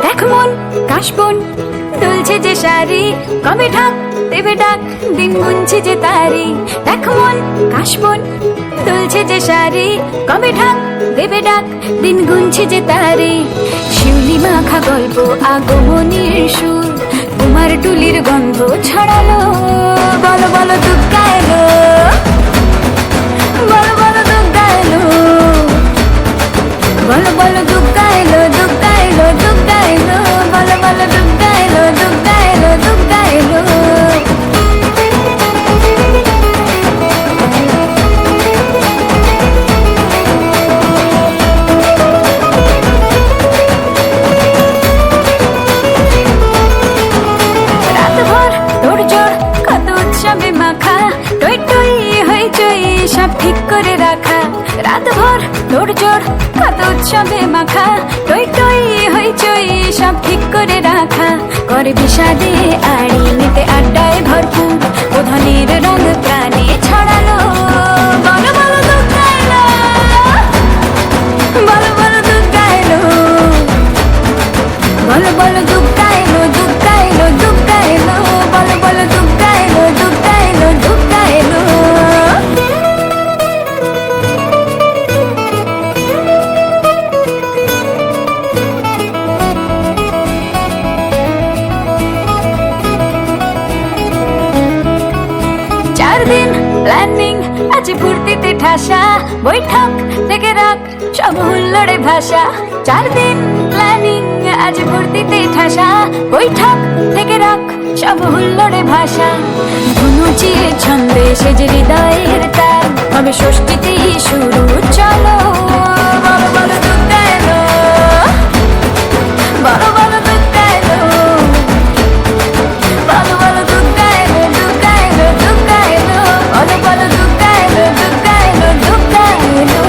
দেখ মন কাশবন দুলছে যে শাড়ি, কবে ঢাক দেবে ডাক, দিন গুনছে যে তারি। দেখ মন কাশবন দুলছে যে শাড়ি, কবে ঢাক দেবে ডাক, দিন গুনছে যে তারি। শিউলি মাখা গল্প আগমনীর সুর, তোমার টুলির গন্ধ ছড়ালো। বলো বলো দুগ্গা এলো, বলো বলো দুগ্গা এলো, বলো বলো দুগ্গা এলো, দুগ্গা এলো, দুগ্গা এলো, বলো বলো দুগ্গা এলো, দুগ্গা এলো, দুগ্গা এলো। রাতভর তোড়জোড় কত উৎসবে মাখা, টই টই হইচই সব ঠিক করে রাখা। রাতভর তোড়জোড় কত উৎসবে মাখা, টই টই হইচই সব ঠিক করে রাখা। করে বিষাদে আড়ি নিতে আড্ডায় ভরপুর, ওধানের রং প্রাণে ছড়ালো। বলো বলো দুগ্গা এলো, বলো বলো দুগ্গা এলো, বলো বলো দুগ্গা এলো, দুগ্গা এলো, দুগ্গা এলো, বলো বলো দুগ্গা এলো, দুগ্গা এলো, দুগ্গা এলো। দিন প্ল্যানিং আছে ফুর্তিতে ঠাসা, বৈঠক থেকে রাখ সব হুল্লোড়ে ভাষা। 4 দিন প্ল্যানিং আজ ফুর্তিতে ঠাসা, বৈঠক থেকে রাখ সব হুল্লোড়ে ভাষা। ধনুচিয়ে ছন্দে সেজে হৃদয়ের তার, হবে ষষ্ঠীতেই শুরু চলো। বলো বলো দুগ্গা এলো, বলো বলো দুগ্গা এলো, বলো বলো দুগ্গা এলো, দুগ্গা এলো, দুগ্গা এলো, বলো বলো দুগ্গা এলো, দুগ্গা এলো, দুগ্গা এলো।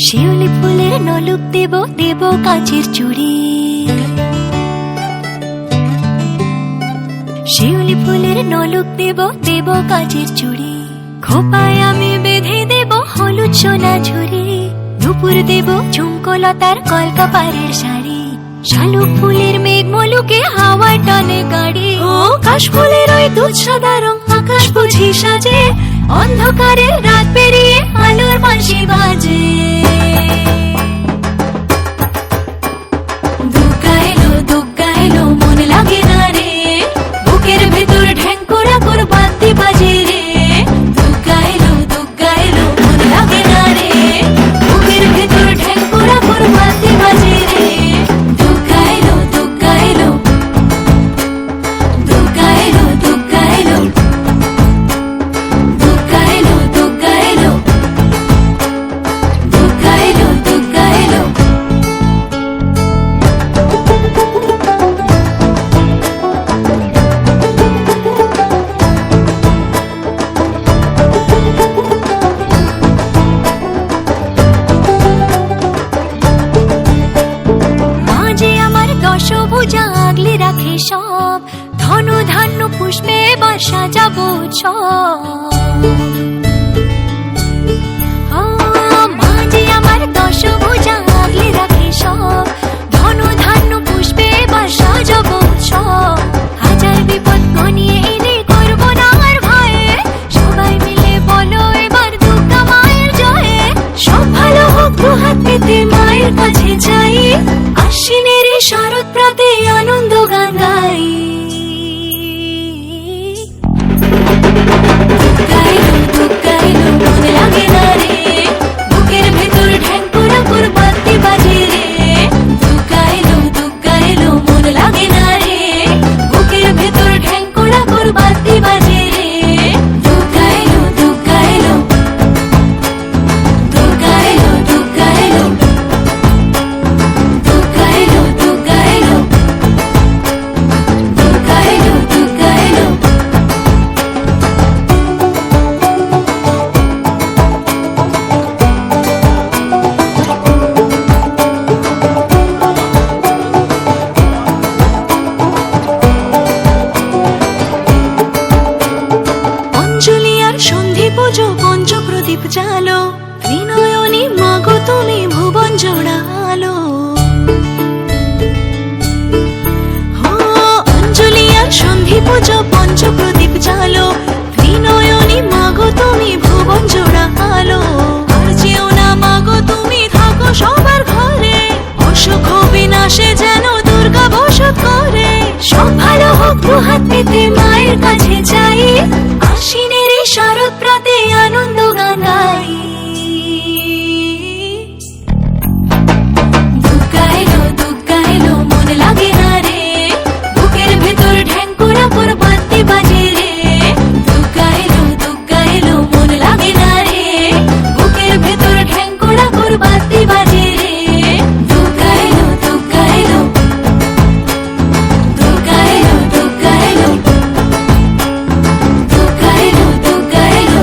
শিউলি ফুলের নলুক দেব দেব কাচের চুড়ি, শিউলি ফুলের নলুক দেব দেব কাচের চুড়ি। খোপায় আমি বেঁধে দেব হলুদ সোনা ঝুড়ি, দুপুর দেব ঝুমকোলতার কলকাপাড়ের শাড়ি। শালুক ফুলের মেঘ মলুকে হাওয়ার টানে গাড়ি, ও কাশ ফুলের ওই দুধ সাদা রং আকাশ বুঝি সাজে, অন্ধকারে রাত পেরিয়ে আলোর বাঁশি বাজে। দুগ্গা এলো, দুগ্গা এলো, মন লাগে না রে, বুকের ভেতর ঢ্যাঙ্করা কর বাদ্যি বাজে রে। দুগ্গা এলো, দুগ্গা এলো, মন লাগে না রে, বুকের ভেতর ঢ্যাঙ্করা কর বাদ্যি বাজে রে। দুগ্গা এলো, দুগ্গা এলো, দুগ্গা এলো, দুগ্গা এলো, দুগ্গা এলো, দুগ্গা এলো, দুগ্গা এলো, দুগ্গা এলো। মাঝে আমার দশভুজা আগলে রাখে সব, ধন ধান্য পুষ্পে বা সাজাবো সব। মাঝে আমার দশভুজা আগলে রাখে সব, ধন ধান্য পুষ্পে বা সাজাবো সব। হাজার বিপদ ঘনিয়ে এনে করবো না আর ভয়ে, সবাই মিলে বলো এবার দুর্গা মায়ের জয়ে। সব ভালো হোক দুহাত পেতে মায়ের কাছে যাই, আশ্বিনের শরৎ প্রাতে আনন্দ গান গাই। দুগ্গা এলো, দুগ্গা এলো, মন লাগে না রে, বুকের ভেতর ঢ্যাঙ্করা কর বাদ্যি বাজে রে। দুগ্গা এলো, দুগ্গা এলো, মন লাগে না রে, বুকের ভেতর ঢ্যাঙ্করা কর বাদ্যি বাজে রে। দুগ্গা এলো, দুগ্গা এলো, দুগ্গা এলো, দুগ্গা এলো, দুগ্গা পুজো পঞ্চপ্রদীপ জালো, ত্রিনয়নী মাগো তুমি ভুবন জোড়া আলো। আর যেও না মাগো তুমি থাকো সবার ঘরে, অসুখ বিনাশে যেন দুর্গা বসত করে। সব ভালো হোক দুহাত পেতে মায়ের কাছে যাই, আশ্বিনের এই শরৎ প্রাতে আনন্দ গান গাই। দুর্গা এলো মন লাগে না রে, বুকের ভেতর ঢ্যাঙ্কুরা পর বাতি বাজে রে। দুর্গা এলো মন লাগে না রে, বুকের ভেতর ঢ্যাঙ্কুরা পর বাতি বাজে রে। দুর্গা এলো দুর্গা এলো দুর্গা এলো দুর্গা এলো দুর্গা এলো দুর্গা এলো।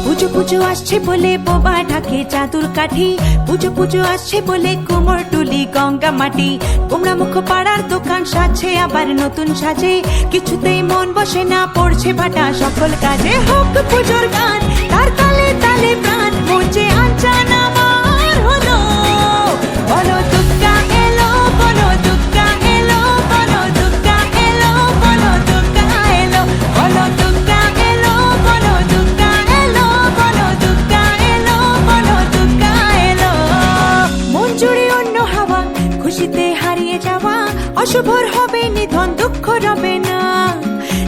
পুজো পুজো আসছে বলে বোবা ঢাকে চাদুর কাঠি, পুজো পুজো আসছে বলে কোমর টুলি গঙ্গা মাটি। কুমড়া মুখ পাড়ার দোকান সাজছে আবার নতুন সাজে, কিছুতেই মন বসে না পড়ছে ভাটা সকল কাজে। হোক পুজোর গান তার তালে তালে প্রাণ, মঞ্চে আঞ্চান আমার হলো। বলো দুর্গা এলো, বলো দুর্গা এলো, বলো দুর্গা এলো, বলো দুর্গা এলো, বলো দুর্গা এলো, বলো দুর্গা এলো, বলো দুর্গা এলো, বলো দুর্গা এলো। মন জুড়ে অন্য হাওয়া, খুশিতে হারিয়ে যাওয়া, অশুভর হবে নিধন দুঃখ রবে না।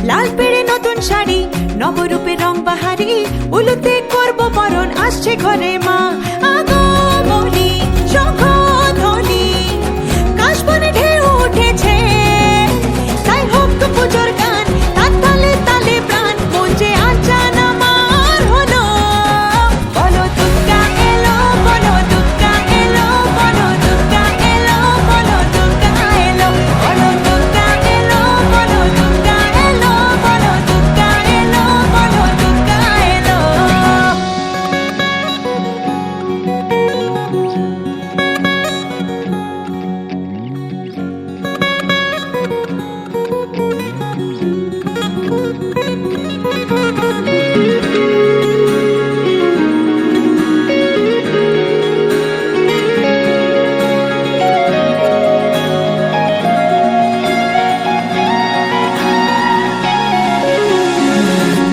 লাল পেড়ে নতুন শাড়ি, নবরূপে রং বাহারি, উলুতে করবো বরণ আসছে ঘরে মা। আগমনী শঙ্খধ্বনি, কাশবনে ঢেউ উঠেছে, তাই হোক পুজোর গান তার তালে তালে প্রাণ, মঞ্চে আচান আমার হলো। বলো দুর্গা এলো, বলো দুর্গা এলো, বলো দুর্গা এলো, বলো দুর্গা এলো, বলো দুর্গা এলো, বলো দুর্গা এলো, বলো দুর্গা এলো, বলো দুর্গা এলো।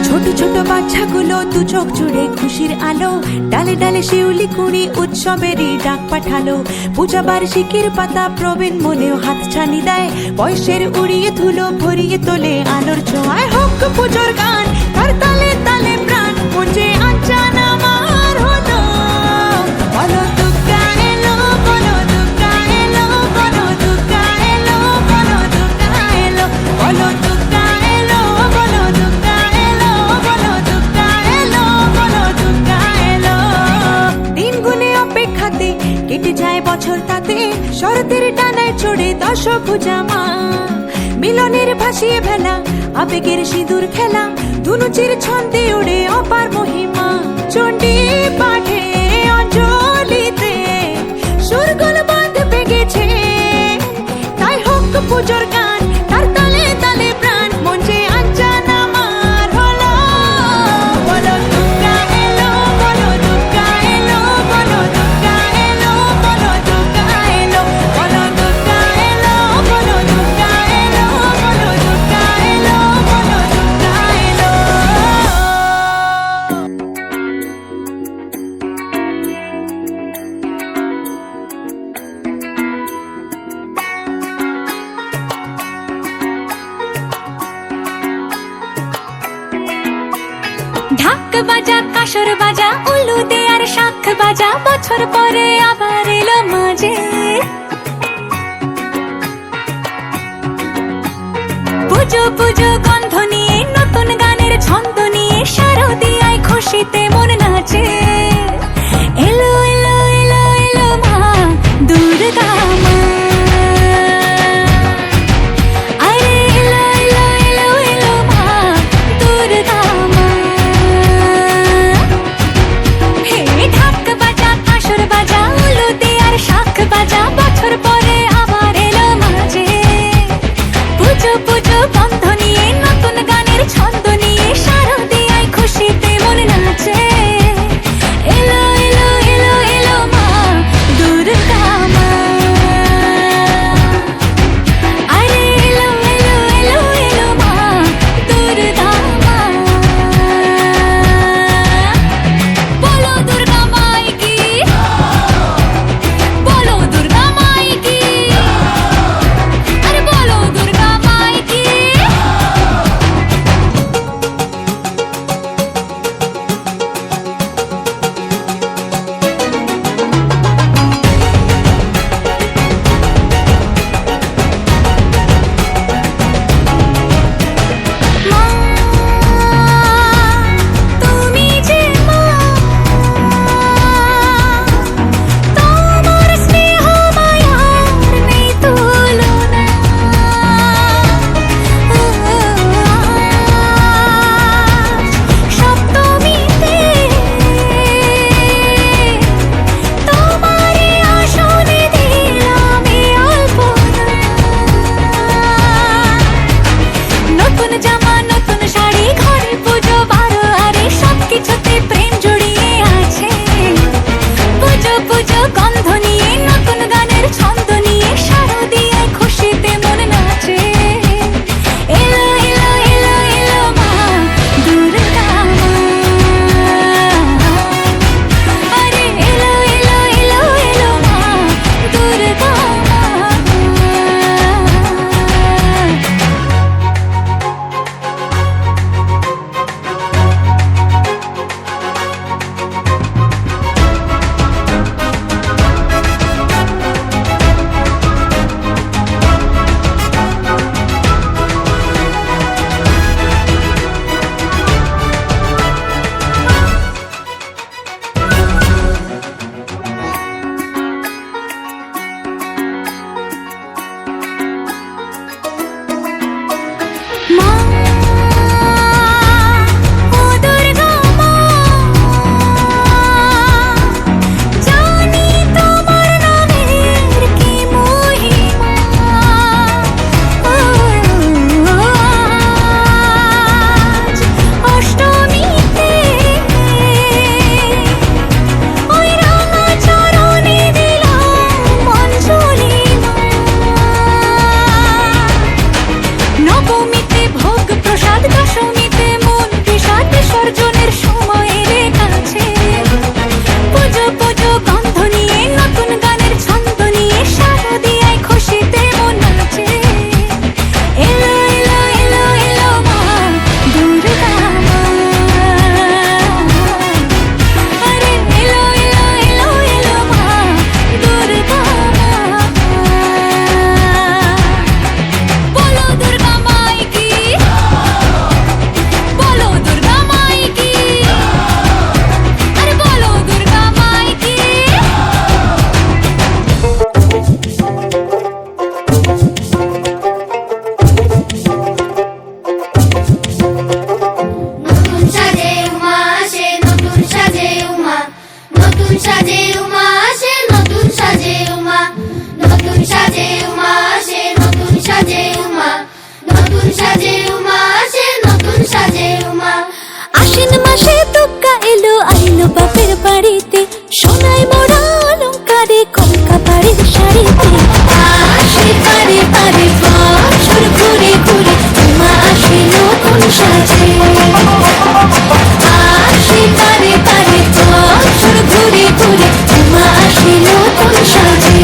ছোট ছোট বাচ্চাগুলো দু চোখ জুড়ে খুশির আলো, ডালে ডালে শিউলি কুড়ি উৎসবেরই ডাক পাঠালো। পূজা বার্ষিকীর পাতা প্রবীণ মনেও হাত ছানি দেয়, বয়সের উড়িয়ে ধুলো ভরিয়ে তোলে আলোর ছোঁয়ায়। হোক পুজোর গান তার তালে তালে প্রাণ, মঞ্চে আঞ্চান আমার হলো। বলো দুর্গা এলো, বলো দুর্গা এলো, বলো দুর্গা এলো, বলো দুর্গা এলো, বলো দুর্গা এলো, বলো দুর্গা এলো, বলো দুর্গা এলো, বলো দুর্গা এলো। দিন গুনে অপেক্ষাতে কেটে যায় বছর তাতে, শরতের ডানায় চড়ে দশভুজা মা। মিলনের ভাসিয়ে ভেলা, আবেগের সিঁদুর খেলা, ধুনুচির ছন্দে ওড়ে অপার মহিমা। চণ্ডী পাঠে অঞ্জলিতে সুরগুলো বাঁধবে গেছে, তাই হোক পুজোর গান তার তালে তালে প্রাণ, মঞ্চে আঞ্চান আমার হলো। বলো দুর্গা এলো, বলো দুর্গা এলো, বলো দুর্গা এলো, বলো দুর্গা এলো, বলো দুর্গা এলো, বলো দুর্গা এলো, বলো দুর্গা এলো, বলো দুর্গা এলো। ঢাক বাজা কাসর বাজা উলু দে আর শাখ বাজা, বছর পরে আবার এলো মাঝে। পুজো পুজো গন্ধ নিয়ে নতুন গানের ছন্দ নিয়ে, শারদিয়ায় খুশিতে মন নাচে। এলো এলো এলো এলো মা দুর্গা মা, আরে এলো এলো এলো এলো মা দুর্গা মা। হে ঢাক বাজা কাসর বাজা উলু দে আর শাখ বাজা, বছর পরে আবার এলো মাঝে। পুজো পুজো বন্ধ নিয়ে জামা নতুন শাড়ি ঘরে পুজো বারো আরে সবকিছুতে প্রেম জড়িয়ে আছে পুজো পুজো গন্ধ নিয়ে নতুন গানের ছন্দ নিয়ে শারদীয় খুশিতে মন নাচে এলো এলো এলো এলো মা দুর্গা মা আরে এলো এলো এলো এলো মা দুর্গা মা মা ও দুর্গা মা জানি তোমার নামের কি মহিমা আজ অষ্টমীতে ওই রাঙা চরণে দিলাম অঞ্জলি নবমীতে ভোগ প্রসাদ দশমীতে মন বিষাদ বিসর্জনের সময় এলে কাছে পুজো পুজো গন্ধ নিয়ে নতুন গানের ছন্দ নিয়ে শারদীয়ায় খুশিতে মন নাচে এলো এলো এলো এলো মা দুর্গা মা আরে এলো এলো এলো এলো মা দুর্গা মা বলো দুর্গা মাই কি বলো দুর্গা মাই কি আরে বলো দুর্গা মাই কি নতুন সাজে উমা আসে নতুন সাজে উমা নতুন সাজে উমা আসে নতুন সাজে উমা নতুন সাজে উমা আসে নতুন সাজে উমা নতুন সাজে উমা আসে নতুন সাজে উমা আশ্বিন মাসে দুর্গা এলো আইলো বাপের বাড়িতে সোনায় মোড়া অলংকারে কলকা বাড়ির শাড়িতে আসে পারে পারে বছর ঘুরে ঘুরে উমা আসে নতুন সাজে আসে পারে পারে বছর ঘুরে ঘুরে উমা আসে নতুন সাজে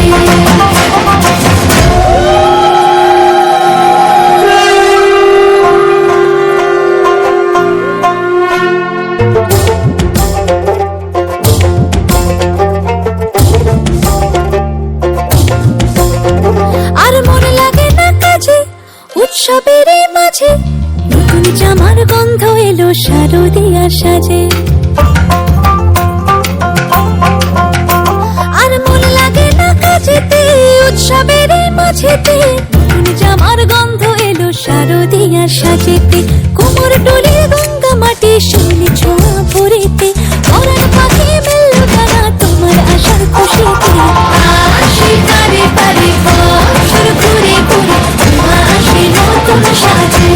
আর মন লাগে না কাজে উৎসবের এই মাঝে নতুন জামার গন্ধ এলো শারদীয়া সাজে আর মন লাগে না কাজেতে উৎসবের এই মাঝেতে নতুন জামার গন্ধ এলো শারদীয়া সাজেতে কোমর ডোলে গঙ্গা মাটি শুনি ছোঁয়া ভরেতে পরাণ পাখি মেলল গানা তোমার আশার খুশিতে আসে পারে পারে বছর ঘুরে ঘুরে উমা আসে নতুন সাজে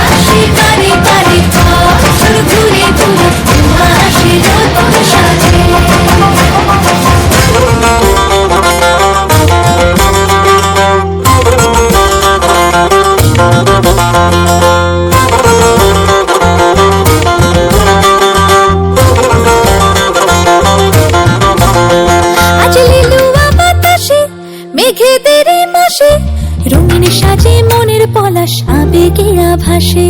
আসে পারে পারে বছর ঘুরে ঘুরে উমা আসে নতুন সাজে আজ লিলুয়া বাতাসে মেঘেদের এই মাসে রঙিন সাজে মনের পলাশ আবেগে আভাসে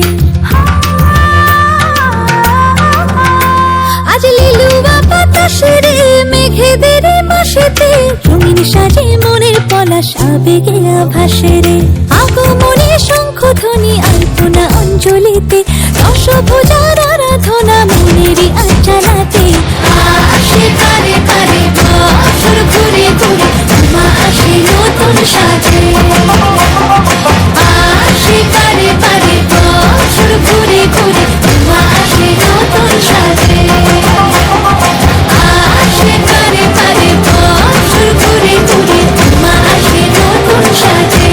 আজ লিলুয়া বাতাসে রে মেঘেদের এই মাসেতে রঙিন সাজে মনের পলাশ আবেগে আভাসে রে আগমনে শঙ্খ ধ্বনি আলপনা অঞ্জলিতে দশভুজার আরাধনা মনেরই আঞ্চলাতে আসে পারে পারে বছর ঘুরে ঘুরে উমা আসে নতুন সাজে আসে পারে পারে বছর ঘুরে ঘুরে উমা আসে নতুন সাজে আসে পারে পারে বছর ঘুরে ঘুরে উমা আসে নতুন সাজে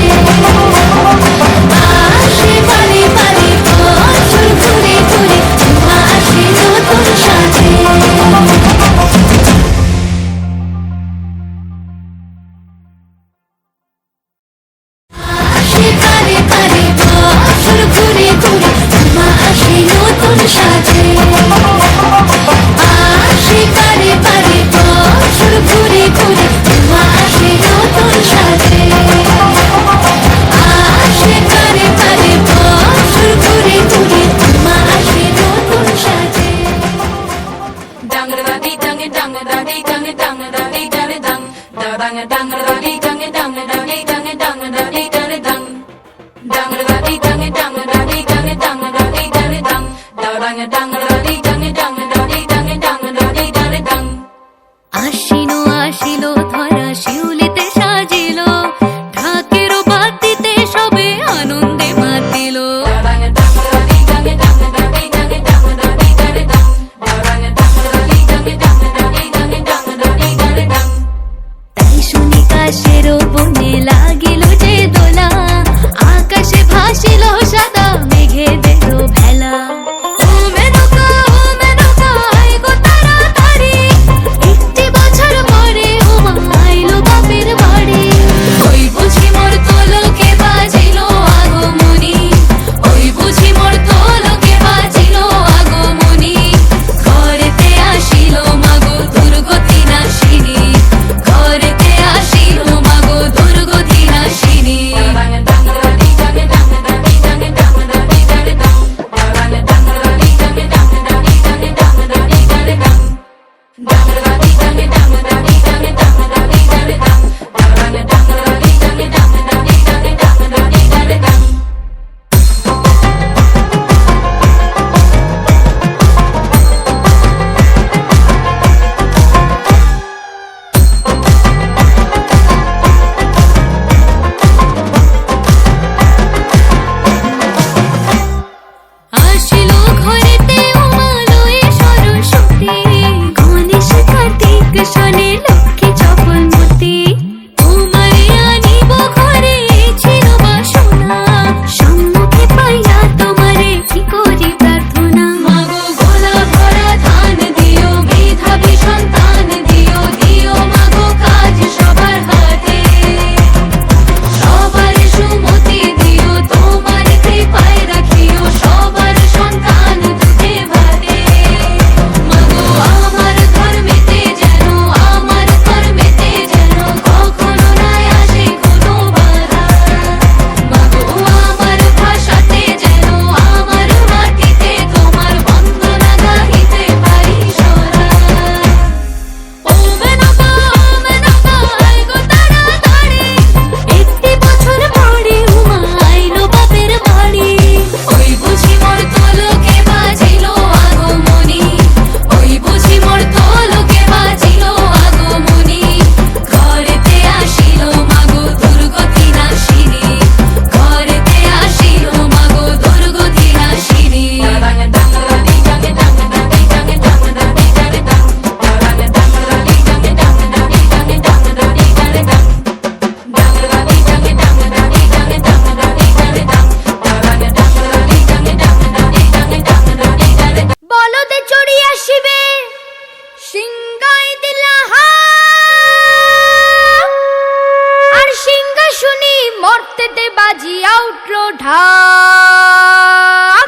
আশ্বিন আসিল ধরা শিউলিতে সাজিল ঢাকের বাতিতে সবে আনন্দে মাতিল তাই শুনি কাশের বনে লাগিল যে দোলা আকাশে ভাসিল সাদা মেঘেদের ভেলা ও মেনকা আয় গো তাড়াতাড়ি একটি বছর পরে উমা আইলো বাপের বাড়ি ওই বুঝি মোর তোলকে বাজিল আগমনী ওই বুঝি মোর তোলকে বাজিল আগমনী ঘরেতে আসিল মাগো দুর্গতি নাশিনী ঘরেতে আসিল মাগো দুর্গতি নাশিনী আসিল ঘরেতে উমা লয়ে সরস্বতী গণেশ কার্তিক শোনে লক্ষ্মী চপলমতি উমারে আনিব ঘরে ছিল বাসনা সম্মুখে পাইয়া তোমারে কি করি প্রার্থনা মাগো গোলা ভরা ধান দিও মেধাবী সন্তান দিও দিও মাগো কাজ সবার হাতে সবার সুমতি দিও তোমার কৃপায় রাখিও সবার সন্তান দুধে ভাতে মাগো আমার ধর্মেতে যেন আমার কর্মেতে যেন কখনো নাই আসে কোনো বাধা মাগো আমার ভাষাতে যেন আমার মাটিতে তোমার বন্দনা গাহিতে পারি সরা ও মেনকা আয় গো তাড়াতাড়ি একটি বছর পরে উমা আইলো বাপের বাড়ি ওই বুঝি মোর তোলকে বাজিল আগমনী ওই বুঝি মোর তোলকে বাজিল আগমনী ঘরেতে আসিল মাগো দুর্গতি নাশিনী ঘরেতে আসিল মাগো দুর্গতি নাশিনী বলদে চড়ি আসিবে সিংহাই দিলা আর সিংহাসনী মর্তেতে বাজিয়া উঠল ঢাক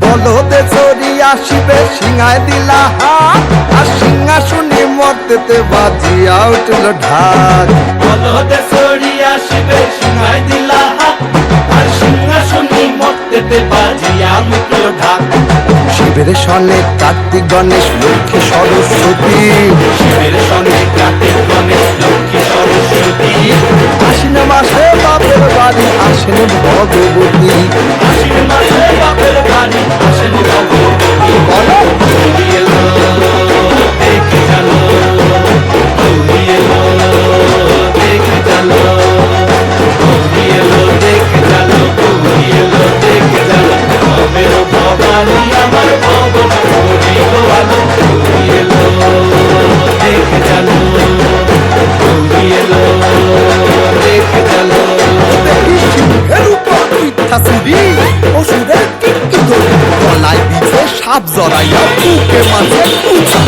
বলদে চড়ি আসিবে সিংহায় দিলা হাত আর সিংহাসনী মর্তেতে বাজিয়া উঠল ঢাক বলদে চড়ি আসিবে সিংহায় দিলা হাত আর সিংহাসনী মর্তেতে বাজিয়া উঠল ঢাক শিবের সনে কার্তিক গণেশ লক্ষ্মী সরস্বতী শিবের সঙ্গে কার্তিক গণেশ লক্ষ্মী সরস্বতী আশ্বিন মাসে বাপের বাড়ি আসেন ভগবতী আশ্বিন মাসে বাপের বাড়ি আসেন ভগবতী বলো গৌরী এলো দেখে গেলো গৌরী এলো দেখে গেলো গৌরী এলো দেখে গেলো গৌরী এলো দেখে গেলো ভবের ভবানী আমার ভগবতী গোয়ালো গৌরী এলো দেখে গেলো গৌরী এলো দেখে গেলো দেখি সিংহের উপর মিথ্যা চুরি অসুরের কীর্তি ধরি গলায় দিছে সাপ জড়াইয়া বুকে মাঝে উঁচা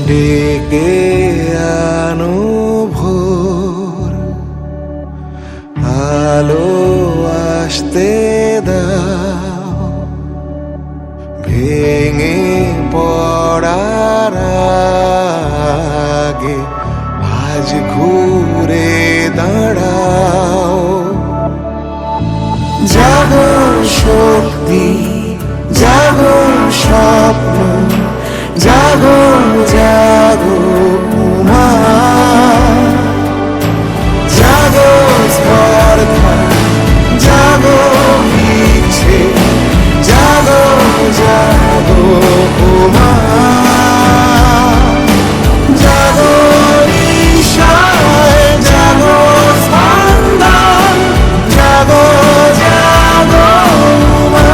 ডেকে আনো ভোর, আলো আসতে দাও, ভেঙে পড়ার আগে আজ ঘুরে দাঁড়াও। জাগো শক্তি, জাগো স্বপ্ন, জাগো জাগো উমা, জাগো স্পর্ধা, জাগো ইচ্ছে, জাগো জাগো উমা, জাগো ঈশায়, জাগো স্পন্দন, জাগো জাগো উমা।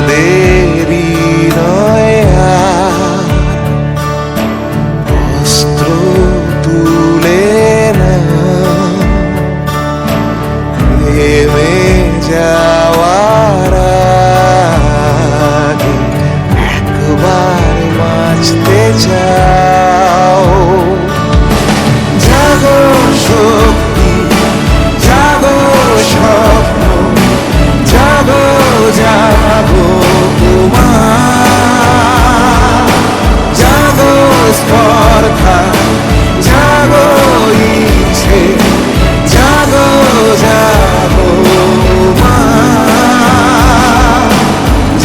দেরি নয় আর, অস্ত্র তুলে না, প্রেমে যাওয়ার আগে একবার বাঁচতে চাও। জাগো শক্তি, জাগো স্বপ্ন, জাগো জাগো উমা, জাগো স্পর্ধা, জাগো ইচ্ছে, জাগো জাগো উমা,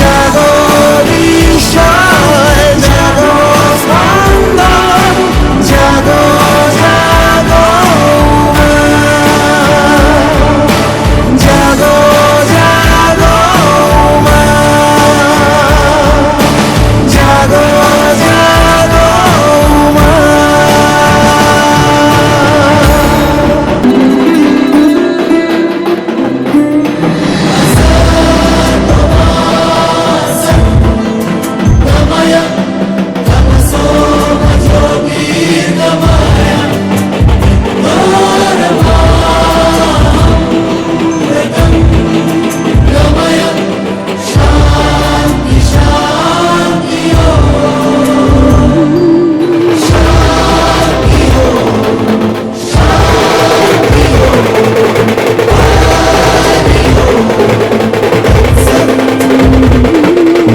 জাগো ঈশায়, জাগো স্পন্দন, জাগো জাগো উমা, জাগো জাগো উমা, জাগো জাগো উমা।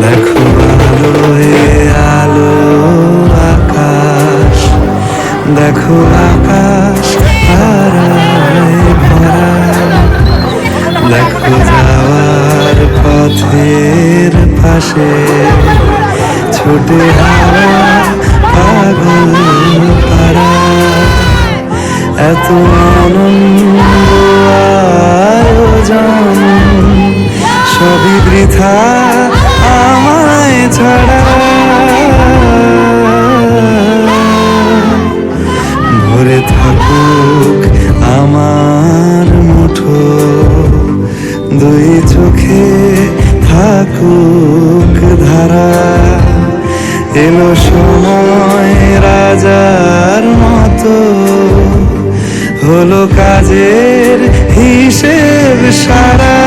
দেখো আলোয় আলো আকাশ, দেখো আকাশ হারায় ভরা, দেখো যাওয়ার পথের পাশে ছোটে হাওয়া পাগল পারা, এত আনন্দ আয়োজন সবই বৃথা আমায় ছাড়া। ভরে থাকুক আমার মুঠো, দুই চোখে থাকুক ধারা, এলো সময় রাজার মতো, হলো কাজের হিসেব সারা।